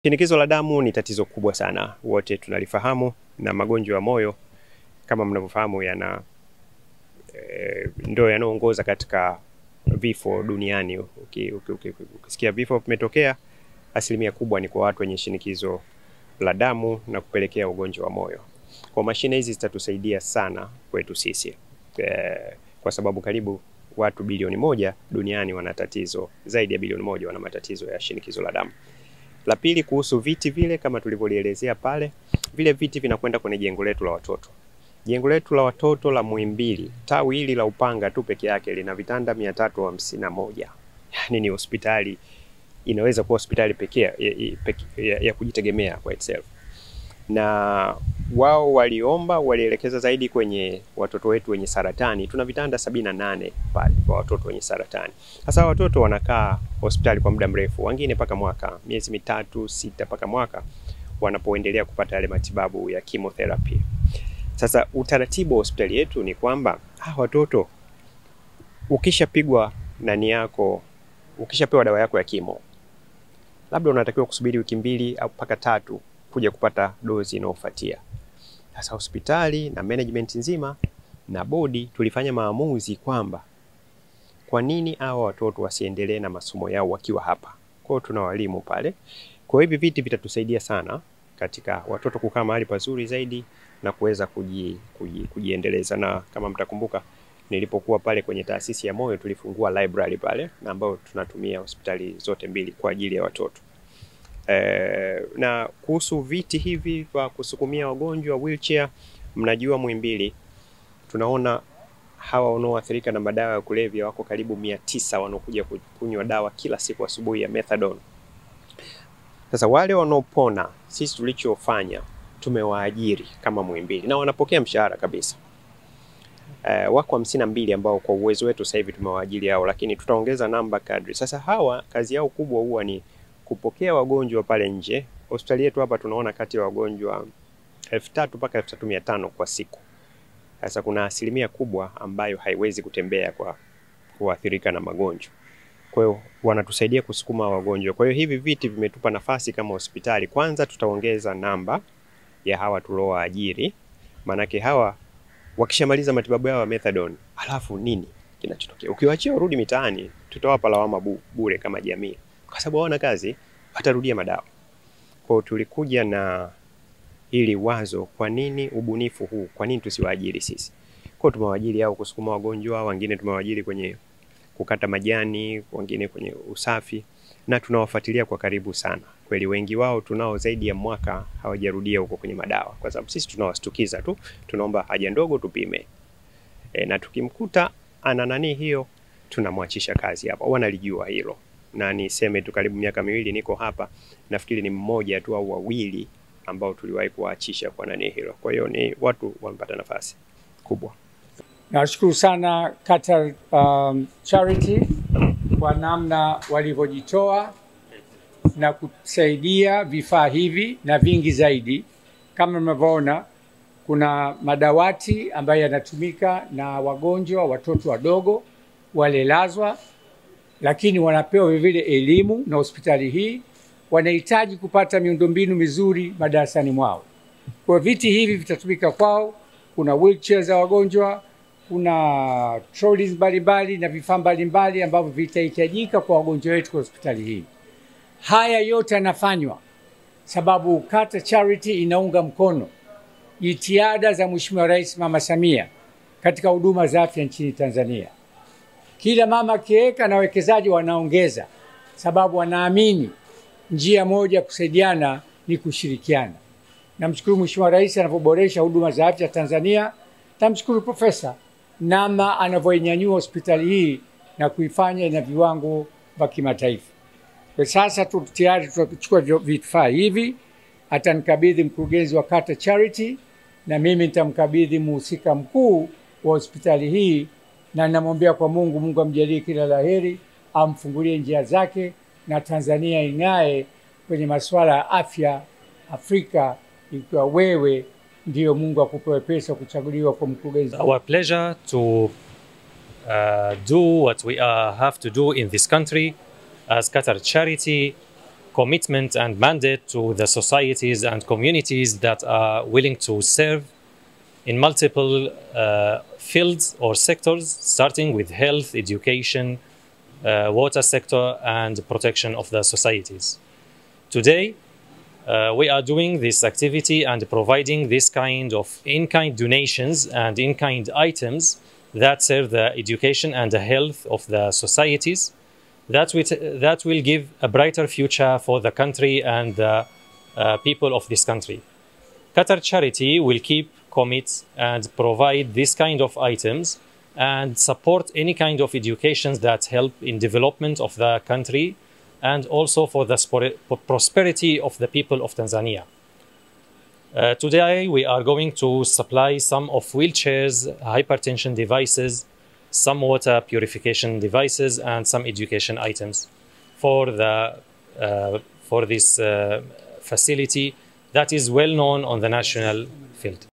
Shinikizo la damu ni tatizo kubwa sana, wote tunalifahamu, na magonjwa ya moyo kama mnavyofahamu ndio yanaongoza katika vifo duniani. Ukisikia vifo vimetokea, asilimia kubwa ni kwa watu wenye shinikizo la damu na kupelekea ugonjwa wa moyo. Kwa mashine hizi zitatusaidia sana kwetu sisi, kwa sababu karibu watu bilioni 1 duniani wana tatizo, zaidi ya bilioni 1 wana matatizo ya shinikizo la damu. La pili, kuhusu viti vile, kama tulivyolielezea pale, vile viti vinakwenda kwenye jengo letu la watoto. Jengo letu la watoto la Muhimbili, tawi hili la Upanga tu peke yake lina vitanda 351. Yani ni hospitali, inaweza kuwa hospitali pekee ya kujitegemea kwa itself. Na wao walielekeza zaidi kwenye watoto wetu wenye saratani. Tuna vitanda 78 pale kwa watoto wenye saratani. Sasa watoto wanakaa hospitali kwa muda mrefu, wengine mpaka mwaka, miezi 3, 6 mpaka mwaka, wanapoendelea kupata yale matibabu ya chemotherapy. Sasa utaratibu wa hospitali yetu ni kwamba watoto, ukishapigwa ukishapewa dawa yako ya chemo, labda unatakiwa kusubiri wiki 2 au mpaka 3 kuja kupata dozi inayofuatia. Sasa hospitali na management nzima na bodi tulifanya maamuzi kwamba kwa nini hao watoto wasiendelee na masomo yao wakiwa hapa. Kwa hiyo tuna walimu pale. Kwa hivi viti vitatusaidia sana katika watoto kukaa mahali pazuri zaidi na kuweza kujiendeleza. Na kama mtakumbuka, nilipokuwa pale kwenye taasisi ya moyo tulifungua library pale, na ambayo tunatumia hospitali zote mbili kwa ajili ya watoto. Na kuhusu viti hivi kwa kusukumia wagonjwa wheelchair, mnajua Muhimbili tunaona hawa wanaoathirika na madawa ya kulevya wako karibu 900 wanaokuja kunywa dawa kila siku asubuhi ya methadone. Sasa wale wanaopona, sisi tulichofanya tumewaajiri kama Muhimbili na wanapokea mshahara kabisa. Wako 52 ambao kwa uwezo wetu sasa hivi tumewaajiri hao, lakini tutaongeza namba kadri. Sasa hawa kazi yao kubwa huwa ni kupokea wagonjwa pale nje. Hospitali yetu hapa tunaona kati ya wagonjwa 3000 mpaka 3500 kwa siku. Sasa kuna asilimia kubwa ambayo haiwezi kutembea kwa kuathirika na magonjwa. Kwa hiyo wanatusaidia kusukuma wagonjwa. Kwa hiyo hivi viti vimetupa nafasi kama hospitali. Kwanza tutaongeza namba ya hawa tuliowaajiri. Manake hawa wakishamaliza matibabu yao ya methadone, halafu nini kinachotokea? Ukiwaachia urudi mitaani, tutawapa lawama bure kama jamii. Kwa sababu hawana kazi, watarudia madawa. Kwa hiyo tulikuja na hili wazo, kwa nini ubunifu huu? Kwa nini tusiwaajiri sisi? Kwa hiyo tumewaajiri hao kusukuma wagonjwa, wengine tumewaajiri kwenye kukata majani, wengine kwenye usafi, na tunawafuatilia kwa karibu sana. Kweli wengi wao tunao zaidi ya mwaka hawajarudia huko kwenye madawa, kwa sababu sisi tunawastukiza tu, tunaomba haja ndogo tupime. Na tukimkuta ana nani hiyo, tunamwachisha kazi hapa. Wanalijua hilo. Na niseme tu karibu miaka 2 niko hapa, nafikiri ni mmoja tu au wawili ambao tuliwahi kuwaachisha kwa nani hilo. Kwa hiyo ni watu wamepata nafasi kubwa. Nashukuru sana Qatar Charity kwa namna walivyojitoa na kusaidia vifaa hivi na vingi zaidi. Kama mnavyoona, kuna madawati ambayo yanatumika na wagonjwa, watoto wadogo walelazwa, lakini wanapewa vile elimu na hospitali hii wanahitaji kupata miundombinu mizuri madarasani mwao. Kwa viti hivi vitatumika kwao. Kuna wheelchair za wagonjwa, kuna trolleys mbalimbali na vifaa mbalimbali ambavyo vitahitajika kwa wagonjwa wetu kwa hospitali hii. Haya yote yanafanywa sababu Qatar Charity inaunga mkono jitihada za Mheshimiwa Rais Mama Samia katika huduma za afya nchini Tanzania. Kila mama akiweka na wawekezaji wanaongeza, sababu wanaamini njia moja kusaidiana ni kushirikiana. Namshukuru Mheshimiwa Rais anapoboresha huduma za afya Tanzania. Namshukuru Profesa nama anavyoinyanyua hospitali hii na kuifanya ina viwango vya kimataifa. Kwa sasa tayari tutachukua vifaa hivi, atanikabidhi mkurugenzi wa Qatar Charity na mimi nitamkabidhi mhusika mkuu wa hospitali hii, na namwombea kwa Mungu amjalie kila laheri, amfungulie njia zake na Tanzania ing'ae kwenye masuala ya afya Afrika, ikiwa wewe ndio Mungu akupe pesa kuchaguliwa kwa mkurugenzi. Our pleasure to do what we have to do in this country as Qatar Charity commitment and mandate to the societies and communities that are willing to serve in multiple fields or sectors, starting with health, education, water sector, and protection of the societies. Today, we are doing this activity and providing this kind of in-kind donations and in-kind items that serve the education and the health of the societies that will give a brighter future for the country and the people of this country. Qatar Charity will keep commit and provide this kind of items and support any kind of educations that help in development of the country and also for the prosperity of the people of Tanzania. Today we are going to supply some of wheelchairs, hypertension devices, some water purification devices, and some education items for this facility that is well known on the national field.